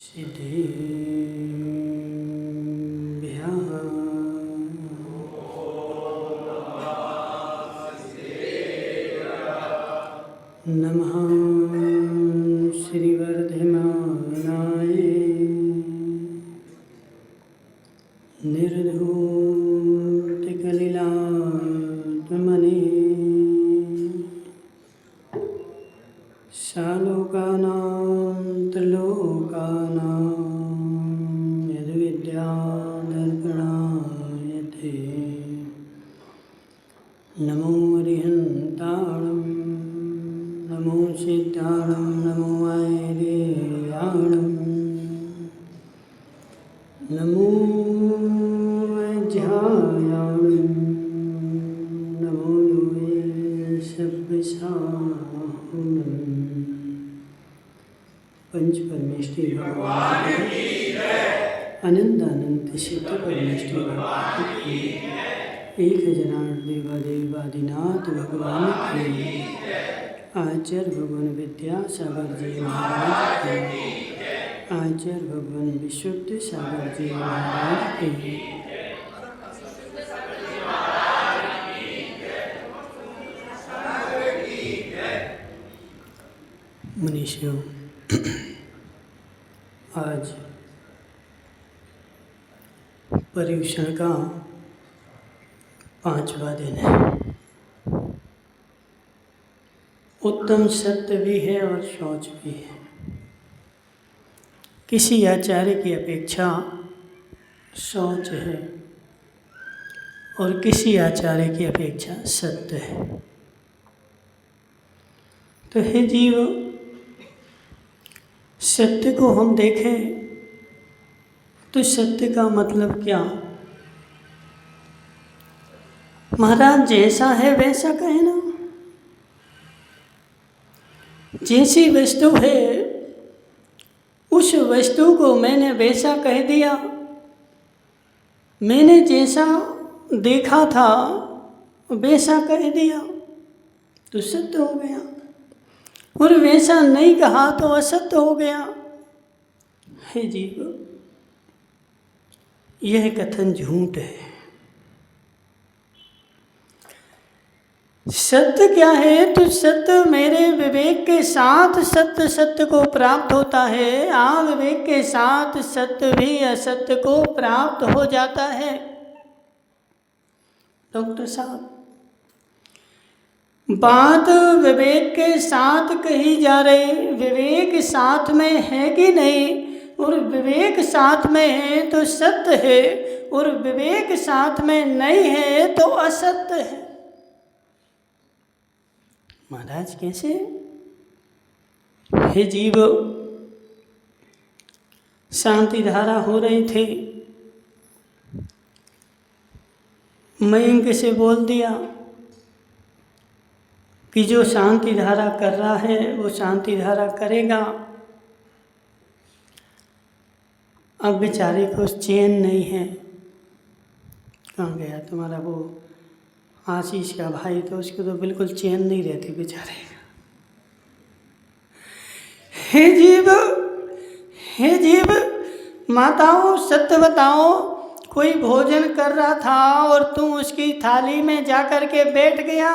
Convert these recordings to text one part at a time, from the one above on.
सिद्धिभ्यः नमः श्रीवर्धमानाय निर्धूतकलिलात्मने सालोकानां त्रिलोकानां यद्विद्यादर्पणाय ते नमो अरिहन्ताणं नमो सिद्धाणं नमो ऐर्याणं नमो वैज्ञायाणं नमो लोये सब्बसाहुणं पंच परमेष्टि भगवान अनंत सिद्ध परमेष्टि भगवान की एक जनार्द देवादिनाथ भगवान की आचार्य भगवान विद्यासागर जी महाराज की आचार्य भगवान विशुद्ध सागर जी महाराज की मनीषियों, आज पर्युषण का 5वां दिन है। उत्तम सत्य भी है और शौच भी है। किसी आचार्य की अपेक्षा शौच है और किसी आचार्य की अपेक्षा सत्य है। तो हे जीव, सत्य को हम देखें तो सत्य का मतलब क्या? महाराज जैसा है वैसा कहे ना। जैसी वस्तु है उस वस्तु को मैंने वैसा कह दिया। मैंने जैसा देखा था वैसा कह दिया तो सत्य हो गया, और वैसा नहीं कहा तो असत्य हो गया। हे जीव, यह कथन झूठ है। सत्य क्या है? तो सत्य मेरे विवेक के साथ सत्य सत्य को प्राप्त होता है। विवेक के साथ सत्य भी असत्य को प्राप्त हो जाता है। डॉक्टर साहब, बात विवेक के साथ कही जा रही, विवेक साथ में है कि नहीं? और विवेक साथ में है तो सत्य है, और विवेक साथ में नहीं है तो असत्य है। महाराज कैसे? हे जीव, शांति धारा हो रही थी, मयंक से बोल दिया कि जो शांति धारा कर रहा है वो शांति धारा करेगा। अब बेचारे को चैन नहीं है। कहाँ गया तुम्हारा वो आशीष का भाई? तो उसको तो बिल्कुल चैन नहीं रहती बेचारे। हे जीव, हे जीव, माताओं सत्य बताओ, कोई भोजन कर रहा था और तू उसकी थाली में जाकर के बैठ गया,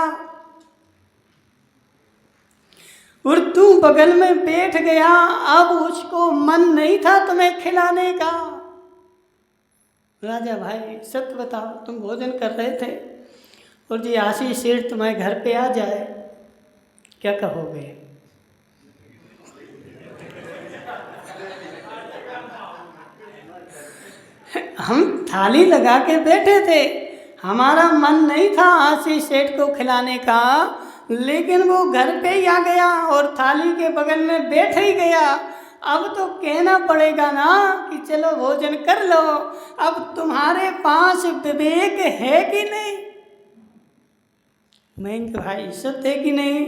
और तू बगल में बैठ गया। अब उसको मन नहीं था तुम्हें खिलाने का। राजा भाई सत्य बताओ, तुम भोजन कर रहे थे और जी आशीष सेठ तुम्हारे घर पे आ जाए, क्या कहोगे? हम थाली लगा के बैठे थे, हमारा मन नहीं था आशीष सेठ को खिलाने का, लेकिन वो घर पे ही आ गया और थाली के बगल में बैठ ही गया। अब तो कहना पड़ेगा ना कि चलो भोजन कर लो। अब तुम्हारे पास विवेक है कि नहीं? मयंक भाई सत्य है कि नहीं?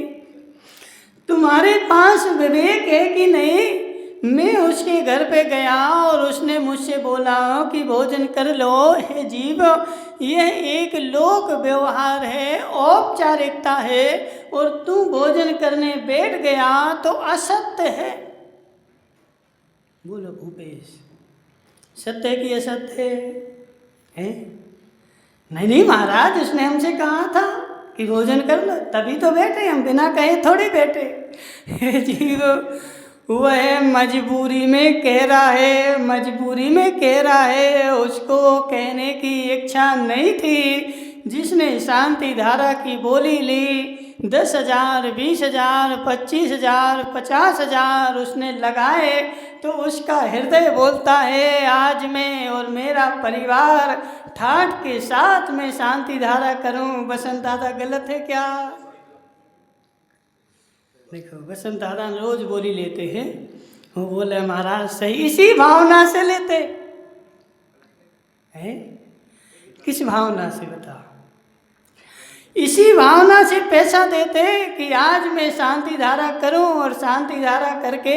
तुम्हारे पास विवेक है कि नहीं? मैं उसके घर पे गया और उसने मुझसे बोला कि भोजन कर लो। हे जीव, यह एक लोक व्यवहार है, औपचारिकता है, और तू भोजन करने बैठ गया तो असत्य है। बोलो भूपेश, सत्य है कि असत्य है? नहीं नहीं महाराज, उसने हमसे कहा था कि भोजन कर लो, तभी तो बैठे, हम बिना कहे थोड़ी बैठे। हे जीव, वह मजबूरी में कह रहा है, मजबूरी में कह रहा है, उसको कहने की इच्छा नहीं थी। जिसने शांति धारा की बोली ली, 10,000, 20,000, 25,000, 50,000 उसने लगाए, तो उसका हृदय बोलता है आज मैं और मेरा परिवार ठाठ के साथ में शांति धारा करूं। बसंत दादा गलत है क्या? देखो बसंत दादा रोज बोली लेते हैं, वो बोले महाराज सही, इसी भावना से लेते हैं। किस भावना से बताओ? इसी भावना से पैसा देते कि आज मैं शांति धारा करूं, और शांति धारा करके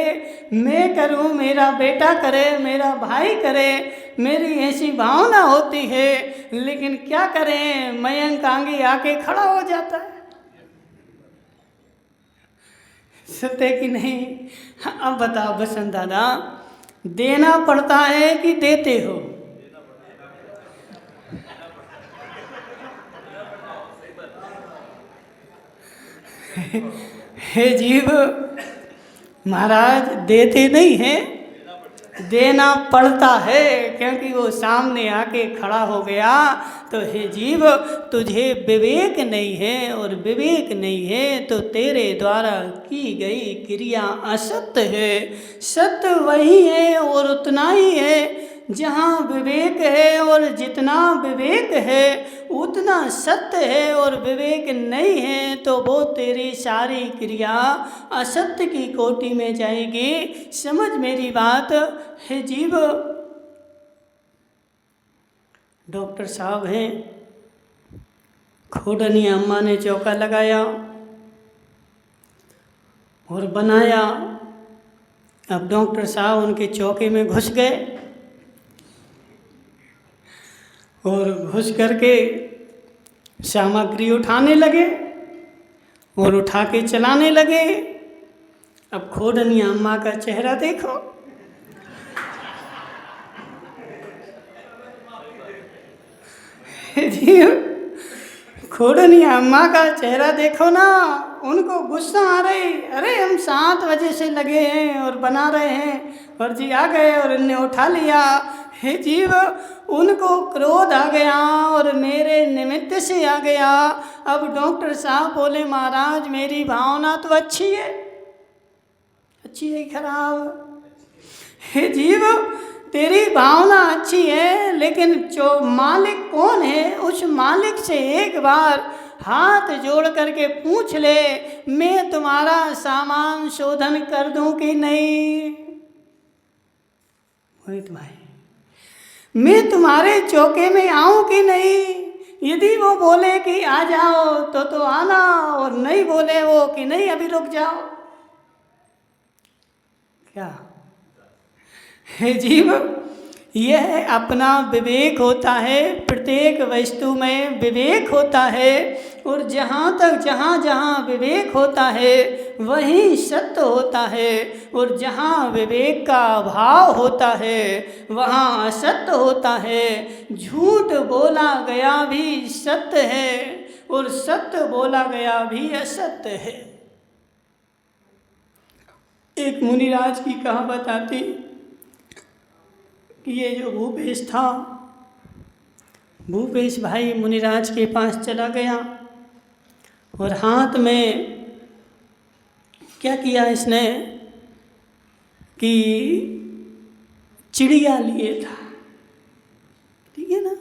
मैं करूं, मेरा बेटा करे, मेरा भाई करे, मेरी ऐसी भावना होती है। लेकिन क्या करें, मयंक आगे आके खड़ा हो जाता है। सत्य कि नहीं? अब बताओ बसंत दादा, देना पड़ता है कि देते हो? हे जीव, महाराज देते नहीं हैं, देना पड़ता है, क्योंकि वो सामने आके खड़ा हो गया। तो हे जीव, तुझे विवेक नहीं है, और विवेक नहीं है तो तेरे द्वारा की गई क्रिया असत्य है। सत्य वही है और उतना ही है जहाँ विवेक है, और जितना विवेक है उतना सत्य है, और विवेक नहीं है तो वो तेरी सारी क्रिया असत्य की कोटि में जाएगी। समझ मेरी बात। है जीव, डॉक्टर साहब हैं, खोडनी अम्मा ने चौका लगाया और बनाया। अब डॉक्टर साहब उनके चौके में घुस गए, और घुस करके सामग्री उठाने लगे और उठा के चलाने लगे। अब खोडनी अम्मा का चेहरा देखो, जी खोडनी अम्मा का चेहरा देखो ना, उनको गुस्सा आ रही, अरे हम 7 बजे से लगे हैं और बना रहे हैं, और जी आ गए और इन्हें उठा लिया। हे जीव, उनको क्रोध आ गया और मेरे निमित्त से आ गया। अब डॉक्टर साहब बोले महाराज मेरी भावना तो अच्छी है, अच्छी है खराब? हे जीव, तेरी भावना अच्छी है, लेकिन जो मालिक कौन है, उस मालिक से एक बार हाथ जोड़ करके पूछ ले, मैं तुम्हारा सामान शोधन कर दूं कि नहीं? मोहित भाई, मैं तुम्हारे चौके में आऊं कि नहीं? यदि वो बोले कि आ जाओ तो आना, और नहीं बोले वो कि नहीं अभी रुक जाओ, क्या? हे जीव, यह अपना विवेक होता है, प्रत्येक वस्तु में विवेक होता है, और जहाँ विवेक होता है वहीं सत्य होता है, और जहाँ विवेक का अभाव होता है वहाँ असत्य होता है। झूठ बोला गया भी सत्य है, और सत्य बोला गया भी असत्य है। एक मुनिराज की कहावत आती कि ये जो भूपेश था, भूपेश भाई मुनिराज के पास चला गया, और हाथ में क्या किया इसने कि चिड़िया लिए था, ठीक है ना?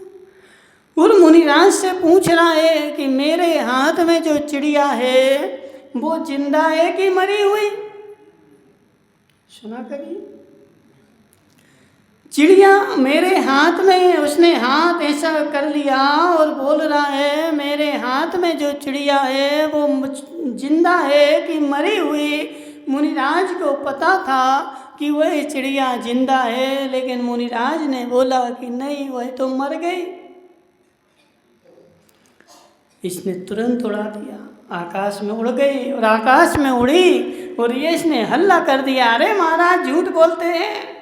और मुनिराज से पूछ रहा है कि मेरे हाथ में जो चिड़िया है वो जिंदा है कि मरी हुई? सुना कभी? चिड़िया मेरे हाथ में, उसने हाथ ऐसा कर लिया और बोल रहा है मेरे हाथ में जो चिड़िया है वो जिंदा है कि मरी हुई? मुनिराज को पता था कि वह चिड़िया जिंदा है, लेकिन मुनिराज ने बोला कि नहीं, वह तो मर गई। इसने तुरंत उड़ा दिया, आकाश में उड़ गई, और आकाश में उड़ी और ये इसने हल्ला कर दिया, अरे महाराज झूठ बोलते हैं,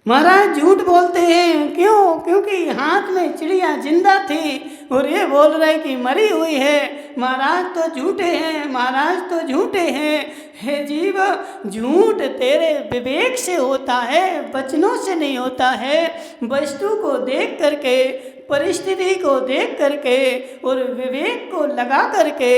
महाराज झूठ बोलते हैं, क्यों? क्योंकि हाथ में चिड़िया जिंदा थी और ये बोल रहे कि मरी हुई है। महाराज तो झूठे हैं, महाराज तो झूठे हैं। हे जीव, झूठ तेरे विवेक से होता है, वचनों से नहीं होता है। वस्तु को देख करके, परिस्थिति को देख करके और विवेक को लगा करके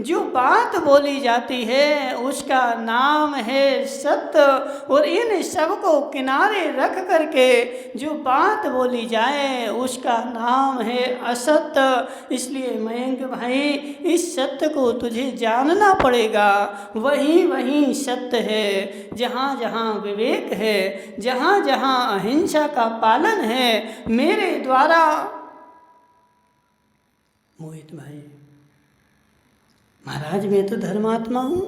जो बात बोली जाती है उसका नाम है सत्य। और इन सब को किनारे रख करके जो बात बोली जाए उसका नाम है असत्य। इसलिए मयंक भाई, इस सत्य को तुझे जानना पड़ेगा। वहीं वहीं सत्य है, जहाँ जहाँ विवेक है, जहाँ जहाँ अहिंसा का पालन है मेरे द्वारा। मोहित भाई, महाराज मैं तो धर्मात्मा हूँ।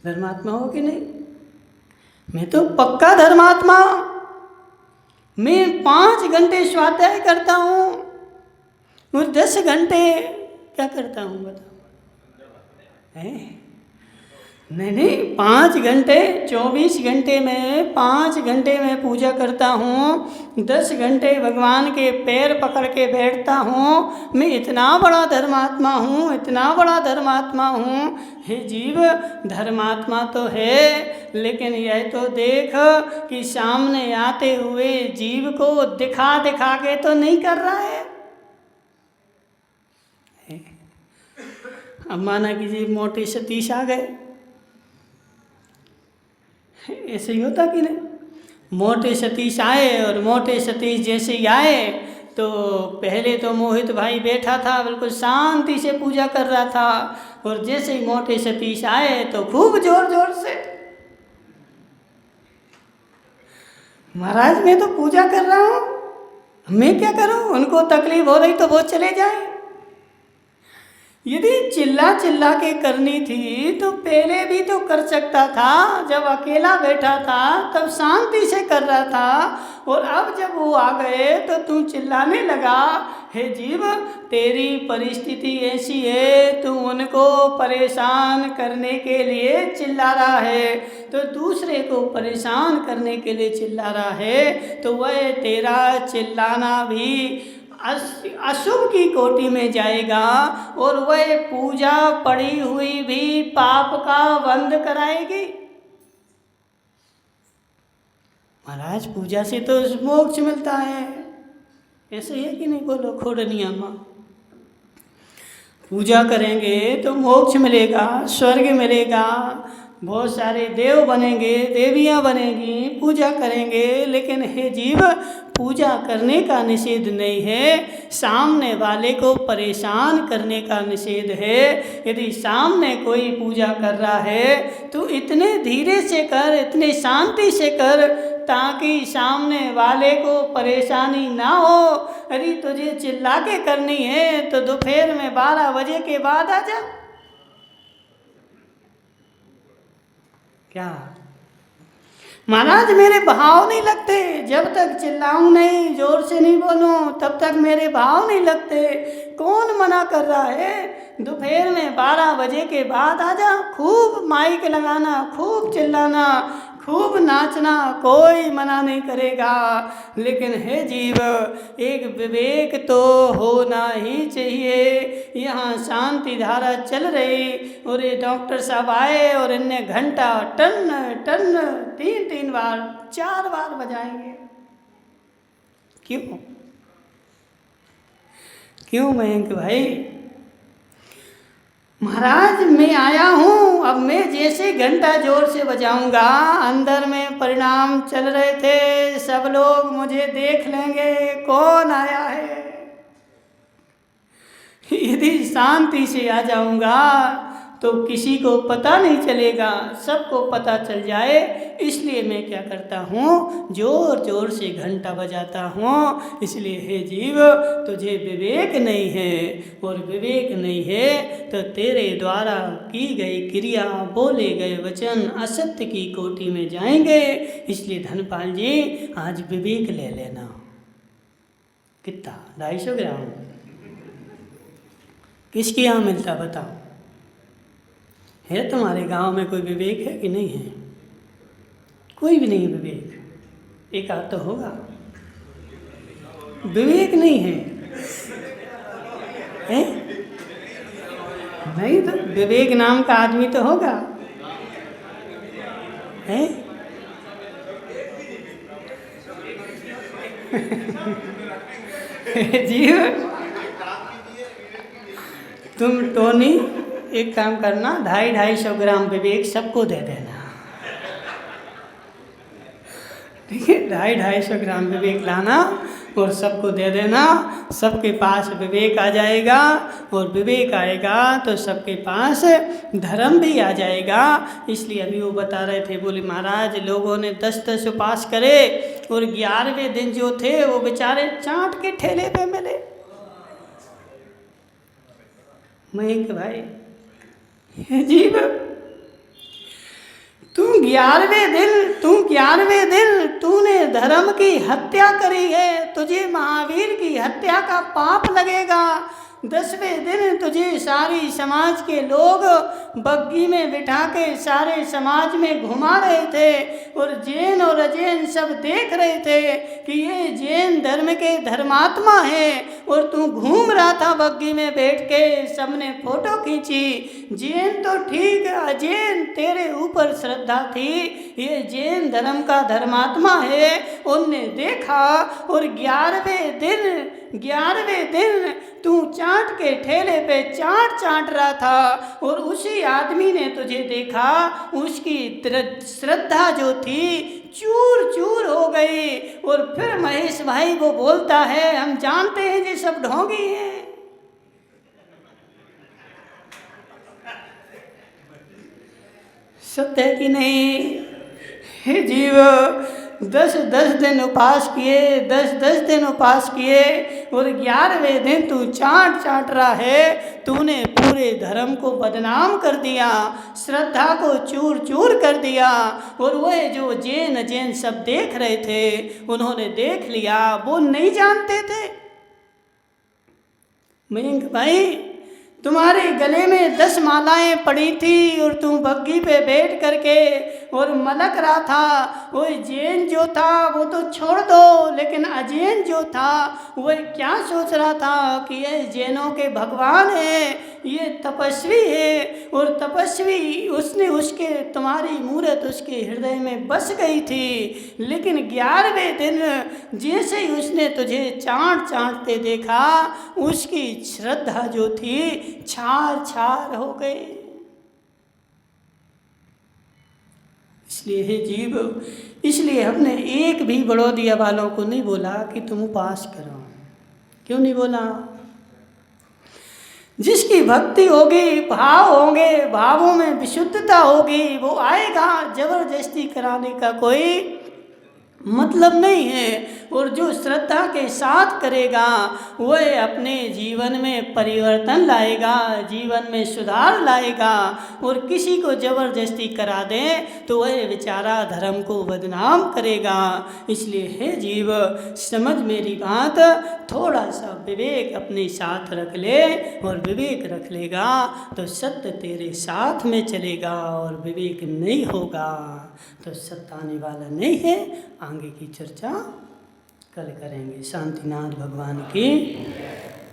धर्मात्मा हो कि नहीं? मैं तो पक्का धर्मात्मा। मैं 5 घंटे स्वाध्याय करता हूँ और 10 घंटे क्या करता हूँ बताओ? है नहीं, 5 घंटे, 24 घंटे में 5 घंटे में पूजा करता हूँ, 10 घंटे भगवान के पैर पकड़ के बैठता हूँ। मैं इतना बड़ा धर्मात्मा हूँ, इतना बड़ा धर्मात्मा हूँ। हे जीव, धर्मात्मा तो है, लेकिन यह तो देख कि सामने आते हुए जीव को दिखा दिखा के तो नहीं कर रहा है। अब माना कि जी मोटे सतीश आ गए, ऐसे ही होता कि नहीं? मोटे सतीश आए और मोटे सतीश जैसे ही आए तो पहले तो मोहित भाई बैठा था, बिल्कुल शांति से पूजा कर रहा था। और जैसे ही मोटे सतीश आए तो खूब जोर जोर से, महाराज मैं तो पूजा कर रहा हूँ, मैं क्या करूँ? उनको तकलीफ हो रही तो वो चले जाए। यदि चिल्ला चिल्ला के करनी थी तो पहले भी तो कर सकता था। जब अकेला बैठा था तब शांति से कर रहा था, और अब जब वो आ गए तो तू चिल्लाने लगा। हे जीव, तेरी परिस्थिति ऐसी है, तू उनको परेशान करने के लिए चिल्ला रहा है, तो दूसरे को परेशान करने के लिए चिल्ला रहा है, तो वह तेरा चिल्लाना भी अशुभ की कोटि में जाएगा और वह पूजा पड़ी हुई भी पाप का बंद कराएगी। महाराज पूजा से तो मोक्ष मिलता है, ऐसे है कि नहीं? बोलो खोडनिया माँ, पूजा करेंगे तो मोक्ष मिलेगा, स्वर्ग मिलेगा, बहुत सारे देव बनेंगे, देवियाँ बनेंगी, पूजा करेंगे। लेकिन हे जीव, पूजा करने का निषेध नहीं है, सामने वाले को परेशान करने का निषेध है। यदि सामने कोई पूजा कर रहा है तो इतने धीरे से कर, इतने शांति से कर ताकि सामने वाले को परेशानी ना हो। अरे तुझे चिल्ला के करनी है तो दोपहर में 12 बजे के बाद आ जा। क्या महाराज, मेरे भाव नहीं लगते, जब तक चिल्लाऊं नहीं, जोर से नहीं बोलूं, तब तक मेरे भाव नहीं लगते। कौन मना कर रहा है? दोपहर में 12 बजे के बाद आ जा, खूब माइक लगाना, खूब चिल्लाना, खूब नाचना, कोई मना नहीं करेगा। लेकिन हे जीव, एक विवेक तो होना ही चाहिए। यहाँ शांति धारा चल रही और ये डॉक्टर साहब आए और इनने घंटा टन टन 3 बार 4 बार बजाएंगे। क्यों मयंक भाई? महाराज मैं आया हूँ, अब मैं जैसे घंटा जोर से बजाऊंगा, अंदर में परिणाम चल रहे थे, सब लोग मुझे देख लेंगे कौन आया है। यदि शांति से आ जाऊंगा तो किसी को पता नहीं चलेगा, सबको पता चल जाए। इसलिए मैं क्या करता हूँ, जोर जोर से घंटा बजाता हूँ। इसलिए हे जीव, तुझे विवेक नहीं है, और विवेक नहीं है तो तेरे द्वारा की गई क्रिया, बोले गए वचन असत्य की कोटि में जाएंगे। इसलिए धनपाल जी, आज विवेक ले लेना। कितना? 250 ग्राम? किसके यहाँ मिलता बताओ? है तुम्हारे गांव में कोई विवेक है कि नहीं है? कोई भी नहीं विवेक। एक आध तो होगा। विवेक नहीं है, हैं? नहीं तो विवेक नाम का आदमी तो होगा, हैं? जीव तुम टोनी एक काम करना, 250-250 ग्राम विवेक सबको दे देना, ठीक है? 250-250 ग्राम विवेक लाना और सबको दे देना। सबके पास विवेक आ जाएगा, और विवेक आएगा तो सबके पास धर्म भी आ जाएगा। इसलिए अभी वो बता रहे थे, बोले महाराज लोगों ने 10-10 उपास करे और 11वें दिन जो थे वो बेचारे चाट के ठेले पे मिले। मयंक भाई जीव तू 11वें दिन तूने धर्म की हत्या करी है, तुझे महावीर की हत्या का पाप लगेगा। 10वें दिन तुझे सारी समाज के लोग बग्गी में बिठा के सारे समाज में घुमा रहे थे, और जैन और अजैन सब देख रहे थे कि ये जैन धर्म के धर्मात्मा है, और तू घूम रहा था बग्गी में बैठ के, सबने फोटो खींची। जैन तो ठीक, अजैन तेरे ऊपर श्रद्धा थी, ये जैन धर्म का धर्मात्मा है, उनने देखा। और 11वें दिन तू चाट के ठेले पे चाट रहा था, और उसी आदमी ने तुझे देखा, उसकी श्रद्धा जो थी चूर चूर हो गई। और फिर महेश भाई को बोलता है, हम जानते हैं ये सब ढोंगी हैं। सत्य है कि नहीं? हे जीव 10-10 दिन उपास किए, 10-10 दिन उपास किए, और 11वें दिन तू चाट रहा है। तूने पूरे धर्म को बदनाम कर दिया, श्रद्धा को चूर चूर कर दिया। और वह जो जैन सब देख रहे थे, उन्होंने देख लिया, वो नहीं जानते थे। मयंक भाई तुम्हारे गले में 10 मालाएं पड़ी थी, और तुम बग्गी पे बैठ करके और मलक रहा था। वो जैन जो था वो तो छोड़ दो, लेकिन अजैन जो था वह क्या सोच रहा था कि ये जैनों के भगवान है, ये तपस्वी है, और तपस्वी उसके तुम्हारी मूर्त उसके हृदय में बस गई थी। लेकिन 11वें दिन जैसे ही उसने तुझे चाटते देखा, उसकी श्रद्धा जो थी छार हो गई। इसलिए हे जीव, इसलिए हमने एक भी बड़ौदिया वालों को नहीं बोला कि तुम उपास करो। क्यों नहीं बोला? जिसकी भक्ति होगी, भाव होंगे, भावों में विशुद्धता होगी, वो आएगा। जबरदस्ती कराने का कोई मतलब नहीं है। और जो श्रद्धा के साथ करेगा वह अपने जीवन में परिवर्तन लाएगा, जीवन में सुधार लाएगा। और किसी को जबरदस्ती करा दे तो वह बेचारा धर्म को बदनाम करेगा। इसलिए हे जीव, समझ मेरी बात, थोड़ा सा विवेक अपने साथ रख ले, और विवेक रख लेगा तो सत्य तेरे साथ में चलेगा, और विवेक नहीं होगा तो सत्य आने वाला नहीं है। आगे की चर्चा कल करेंगे। शांतिनाथ भगवान की